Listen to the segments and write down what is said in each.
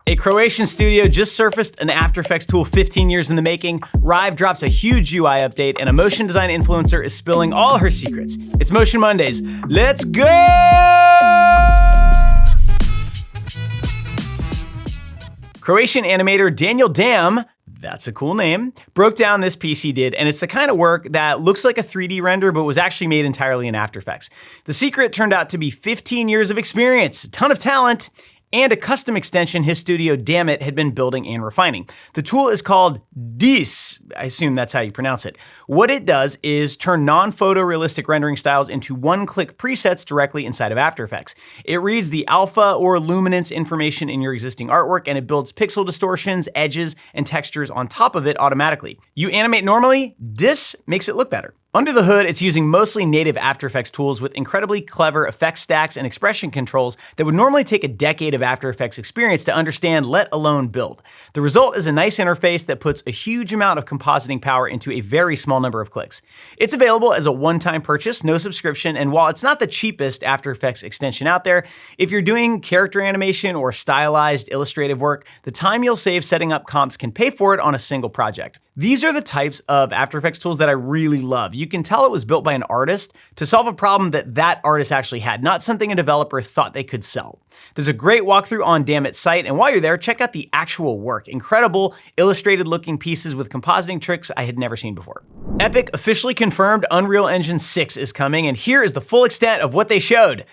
A Croatian studio just surfaced an After Effects tool 15 years in the making. Rive drops a huge UI update, and a motion design influencer is spilling all her secrets. It's Motion Mondays. Let's go! Croatian animator Daniel Dam, that's a cool name, broke down this piece he did, and it's the kind of work that looks like a 3D render but was actually made entirely in After Effects. The secret turned out to be 15 years of experience, a ton of talent, and a custom extension his studio, Dammit, had been building and refining. The tool is called Teases. I assume that's how you pronounce it. What it does is turn non-photorealistic rendering styles into one-click presets directly inside of After Effects. It reads the alpha or luminance information in your existing artwork, and it builds pixel distortions, edges, and textures on top of it automatically. You animate normally, this makes it look better. Under the hood, it's using mostly native After Effects tools with incredibly clever effect stacks and expression controls that would normally take a decade of After Effects experience to understand, let alone build. The result is a nice interface that puts a huge amount of compositing power into a very small number of clicks. It's available as a one-time purchase, no subscription, and while it's not the cheapest After Effects extension out there, if you're doing character animation or stylized illustrative work, the time you'll save setting up comps can pay for it on a single project. These are the types of After Effects tools that I really love. You can tell it was built by an artist to solve a problem that artist actually had, not something a developer thought they could sell. There's a great walkthrough on Dammit's site, and while you're there, check out the actual work. Incredible, illustrated-looking pieces with compositing tricks I had never seen before. Epic officially confirmed Unreal Engine 6 is coming, and here is the full extent of what they showed.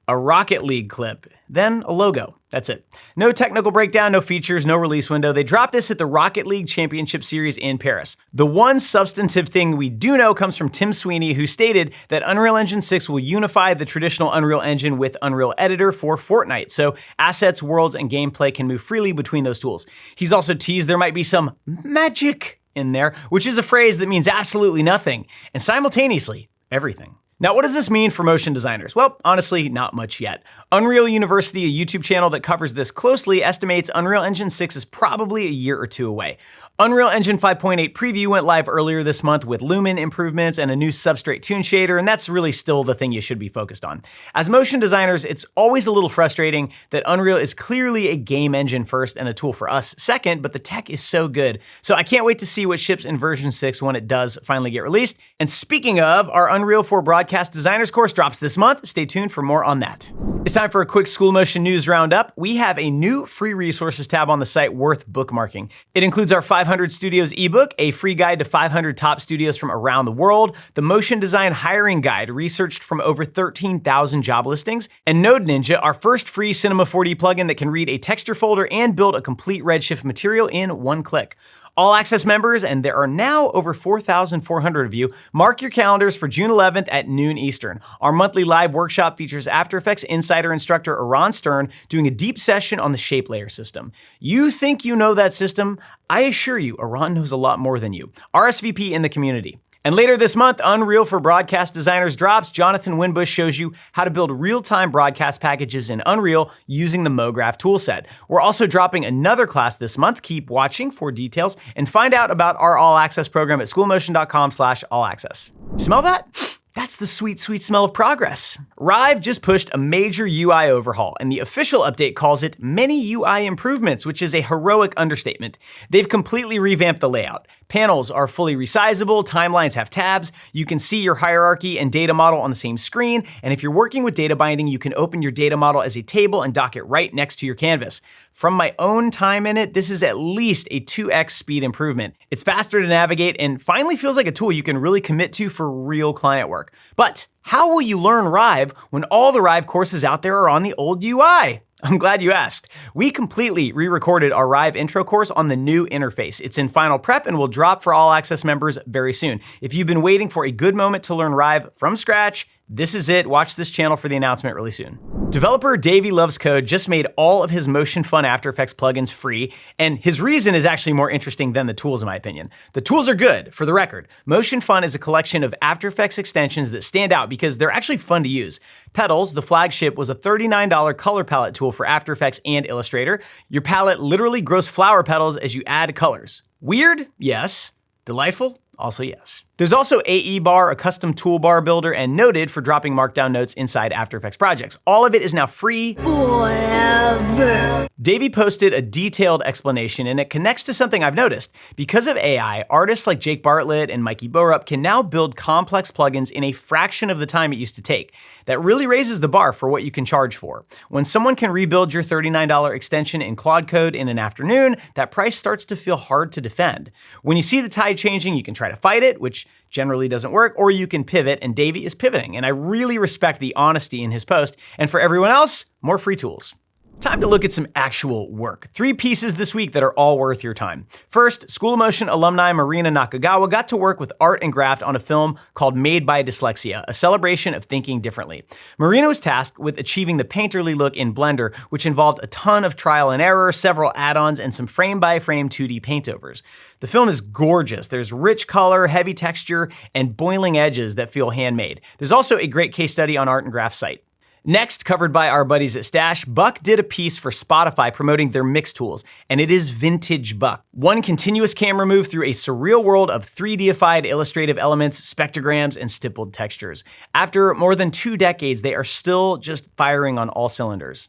A Rocket League clip, then a logo. That's it. No technical breakdown, no features, no release window. They dropped this at the Rocket League Championship Series in Paris. The one substantive thing we do know comes from Tim Sweeney, who stated that Unreal Engine 6 will unify the traditional Unreal Engine with Unreal Editor for Fortnite, so assets, worlds, and gameplay can move freely between those tools. He's also teased there might be some magic in there, which is a phrase that means absolutely nothing, and simultaneously, everything. Now, what does this mean for motion designers? Well, honestly, not much yet. Unreal University, a YouTube channel that covers this closely, estimates Unreal Engine 6 is probably a year or two away. Unreal Engine 5.8 preview went live earlier this month with Lumen improvements and a new substrate toon shader, and that's really still the thing you should be focused on. As motion designers, it's always a little frustrating that Unreal is clearly a game engine first and a tool for us second, but the tech is so good. So I can't wait to see what ships in version 6 when it does finally get released. And speaking of, our Unreal for Broadcast Designers course drops this month. Stay tuned for more on that. It's time for a quick School Motion News Roundup. We have a new free resources tab on the site worth bookmarking. It includes our 500 Studios ebook, a free guide to 500 top studios from around the world, the Motion Design Hiring Guide, researched from over 13,000 job listings, and Node Ninja, our first free Cinema 4D plugin that can read a texture folder and build a complete Redshift material in one click. All Access members, and there are now over 4,400 of you, mark your calendars for June 11th at noon Eastern. Our monthly live workshop features After Effects Insider instructor Eran Stern doing a deep session on the shape layer system. You think you know that system? I assure you, Eran knows a lot more than you. RSVP in the community. And later this month, Unreal for Broadcast Designers drops. Jonathan Winbush shows you how to build real-time broadcast packages in Unreal using the MoGraph toolset. We're also dropping another class this month. Keep watching for details and find out about our All Access program at schoolmotion.com/allaccess. Smell that? That's the sweet, sweet smell of progress. Rive just pushed a major UI overhaul, and the official update calls it many UI improvements, which is a heroic understatement. They've completely revamped the layout. Panels are fully resizable, timelines have tabs, you can see your hierarchy and data model on the same screen, and if you're working with data binding, you can open your data model as a table and dock it right next to your canvas. From my own time in it, this is at least a 2x speed improvement. It's faster to navigate and finally feels like a tool you can really commit to for real client work. But how will you learn Rive when all the Rive courses out there are on the old UI? I'm glad you asked. We completely re-recorded our Rive intro course on the new interface. It's in final prep and will drop for All Access members very soon. If you've been waiting for a good moment to learn Rive from scratch, this is it. Watch this channel for the announcement really soon. Developer Davey Loves Code just made all of his Motion Fun After Effects plugins free, and his reason is actually more interesting than the tools in my opinion. The tools are good, for the record. Motion Fun is a collection of After Effects extensions that stand out because they're actually fun to use. Petals, the flagship, was a $39 color palette tool for After Effects and Illustrator. Your palette literally grows flower petals as you add colors. Weird? Yes. Delightful? Also yes. There's also AE Bar, a custom toolbar builder, and Noted for dropping markdown notes inside After Effects projects. All of it is now free forever. Davey posted a detailed explanation, and it connects to something I've noticed. Because of AI, artists like Jake Bartlett and Mikey Borup can now build complex plugins in a fraction of the time it used to take. That really raises the bar for what you can charge for. When someone can rebuild your $39 extension in Claude Code in an afternoon, that price starts to feel hard to defend. When you see the tide changing, you can try to fight it, which generally doesn't work, or you can pivot, and Davey is pivoting, and I really respect the honesty in his post. And for everyone else, more free tools. Time to look at some actual work. 3 pieces this week that are all worth your time. First, School of Motion alumni Marina Nakagawa got to work with art and graft on a film called Made by Dyslexia, a celebration of thinking differently. Marina was tasked with achieving the painterly look in Blender, which involved a ton of trial and error, several add-ons, and some frame-by-frame 2D paintovers. The film is gorgeous. There's rich color, heavy texture, and boiling edges that feel handmade. There's also a great case study on Art and Graft site. Next, covered by our buddies at Stash, Buck did a piece for Spotify promoting their mix tools, and it is vintage Buck. One continuous camera move through a surreal world of 3D-ified illustrative elements, spectrograms, and stippled textures. After more than 2 decades, they are still just firing on all cylinders.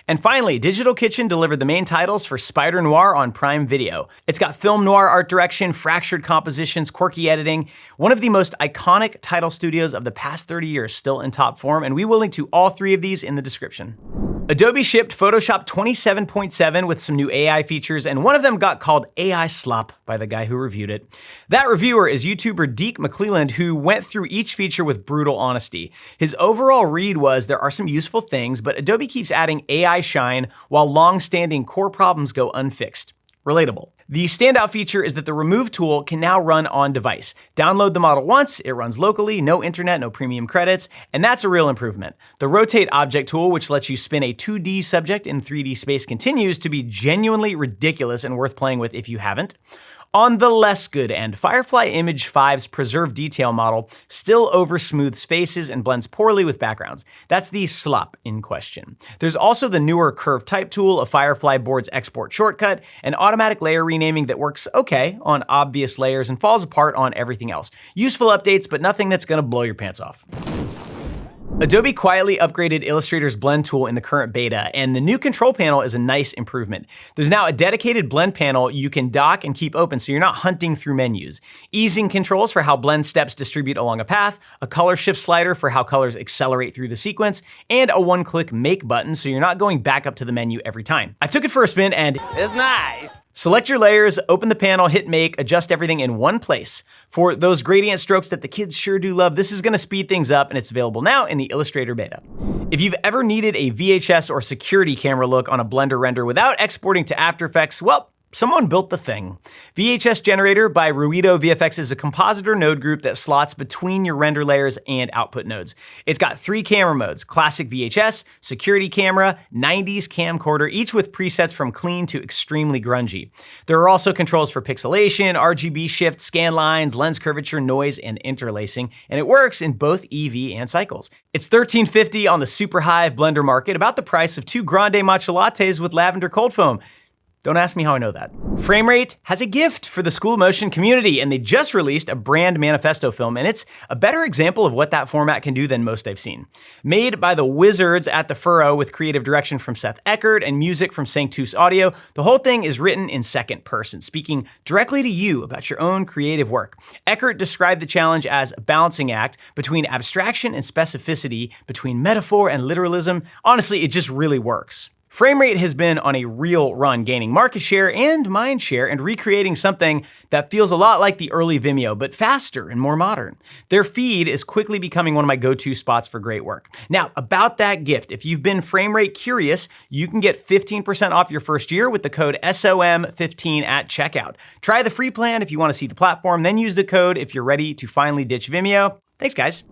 And finally, Digital Kitchen delivered the main titles for Spider Noir on Prime Video. It's got film noir art direction, fractured compositions, quirky editing, one of the most iconic title studios of the past 30 years still in top form, and we will link to all 3 of these in the description. Adobe shipped Photoshop 27.7 with some new AI features, and one of them got called AI slop by the guy who reviewed it. That reviewer is YouTuber Deke McClelland, who went through each feature with brutal honesty. His overall read was there are some useful things, but Adobe keeps adding AI shine while long-standing core problems go unfixed. Relatable. The standout feature is that the Remove tool can now run on device. Download the model once, it runs locally, no internet, no premium credits, and that's a real improvement. The Rotate Object tool, which lets you spin a 2D subject in 3D space, continues to be genuinely ridiculous and worth playing with if you haven't. On the less good end, Firefly Image 5's Preserve Detail model still over-smooths faces and blends poorly with backgrounds. That's the slop in question. There's also the newer Curve Type tool, a Firefly board's export shortcut, and automatic layer renaming that works okay on obvious layers and falls apart on everything else. Useful updates, but nothing that's gonna blow your pants off. Adobe quietly upgraded Illustrator's blend tool in the current beta, and the new control panel is a nice improvement. There's now a dedicated blend panel you can dock and keep open so you're not hunting through menus. Easing controls for how blend steps distribute along a path, a color shift slider for how colors accelerate through the sequence, and a one-click make button so you're not going back up to the menu every time. I took it for a spin and it's nice. Select your layers, open the panel, hit make, adjust everything in one place. For those gradient strokes that the kids sure do love, this is gonna speed things up, and it's available now in the Illustrator beta. If you've ever needed a VHS or security camera look on a Blender render without exporting to After Effects, well, someone built the thing. VHS Generator by Ruido VFX is a compositor node group that slots between your render layers and output nodes. It's got 3 camera modes: classic VHS, security camera, 90s camcorder, each with presets from clean to extremely grungy. There are also controls for pixelation, RGB shift, scan lines, lens curvature, noise, and interlacing, and it works in both EV and cycles. It's $13.50 on the Super Hive Blender Market, about the price of 2 grande matcha lattes with lavender cold foam. Don't ask me how I know that. Framerate has a gift for the School of Motion community, and they just released a brand Manifesto film, and it's a better example of what that format can do than most I've seen. Made by the wizards at the Furrow with creative direction from Seth Eckert and music from Sanctus Audio, the whole thing is written in second person, speaking directly to you about your own creative work. Eckert described the challenge as a balancing act between abstraction and specificity, between metaphor and literalism. Honestly, it just really works. Framerate has been on a real run, gaining market share and mind share and recreating something that feels a lot like the early Vimeo, but faster and more modern. Their feed is quickly becoming one of my go-to spots for great work. Now, about that gift, if you've been Framerate curious, you can get 15% off your first year with the code SOM15 at checkout. Try the free plan if you want to see the platform, then use the code if you're ready to finally ditch Vimeo. Thanks, guys.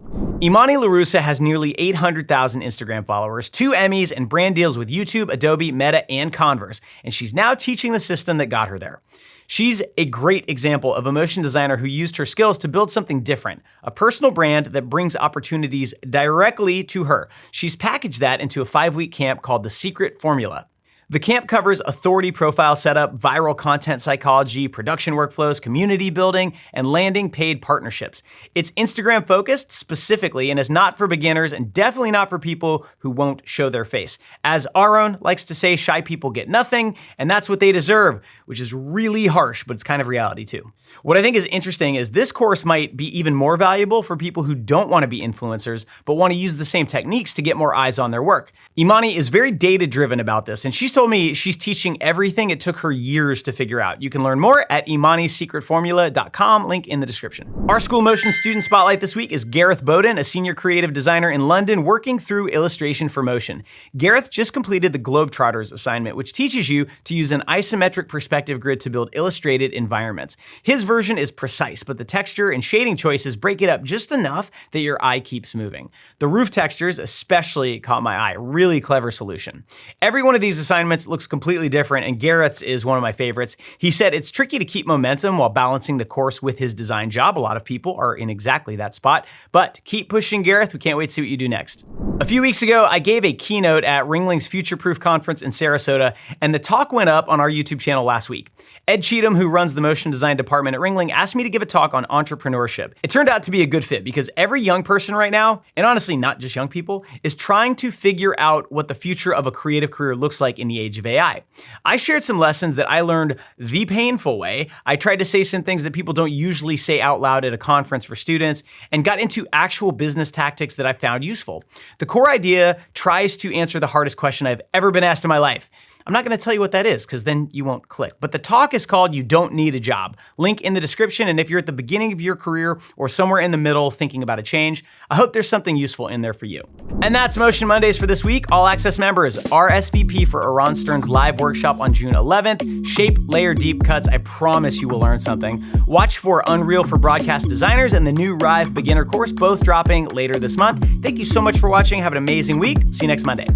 Imani LaRussa has nearly 800,000 Instagram followers, 2 Emmys, and brand deals with YouTube, Adobe, Meta, and Converse, and she's now teaching the system that got her there. She's a great example of a motion designer who used her skills to build something different, a personal brand that brings opportunities directly to her. She's packaged that into a 5-week camp called The Secret Formula. The camp covers authority profile setup, viral content psychology, production workflows, community building, and landing paid partnerships. It's Instagram focused specifically and is not for beginners and definitely not for people who won't show their face. As Aaron likes to say, shy people get nothing, and that's what they deserve, which is really harsh, but it's kind of reality too. What I think is interesting is this course might be even more valuable for people who don't want to be influencers, but want to use the same techniques to get more eyes on their work. Imani is very data-driven about this, and she's told me she's teaching everything it took her years to figure out. You can learn more at imanisecretformula.com, link in the description. Our School Motion student spotlight this week is Gareth Bowden, a senior creative designer in London working through illustration for motion. Gareth just completed the Globetrotters assignment, which teaches you to use an isometric perspective grid to build illustrated environments. His version is precise, but the texture and shading choices break it up just enough that your eye keeps moving. The roof textures especially caught my eye. Really clever solution. Every one of these assignments looks completely different, and Gareth's is one of my favorites. He said it's tricky to keep momentum while balancing the course with his design job. A lot of people are in exactly that spot, but keep pushing, Gareth. We can't wait to see what you do next. A few weeks ago, I gave a keynote at Ringling's Future Proof Conference in Sarasota, and the talk went up on our YouTube channel last week. Ed Cheatham, who runs the motion design department at Ringling, asked me to give a talk on entrepreneurship. It turned out to be a good fit because every young person right now, and honestly not just young people, is trying to figure out what the future of a creative career looks like in the age of AI. I shared some lessons that I learned the painful way. I tried to say some things that people don't usually say out loud at a conference for students, and got into actual business tactics that I found useful. The core idea tries to answer the hardest question I've ever been asked in my life. I'm not gonna tell you what that is, because then you won't click. But the talk is called You Don't Need a Job. Link in the description, and if you're at the beginning of your career or somewhere in the middle thinking about a change, I hope there's something useful in there for you. And that's Motion Mondays for this week. All Access members RSVP for Iran Stern's live workshop on June 11th. Shape, layer, deep cuts. I promise you will learn something. Watch for Unreal for Broadcast Designers and the new Rive Beginner course, both dropping later this month. Thank you so much for watching. Have an amazing week. See you next Monday.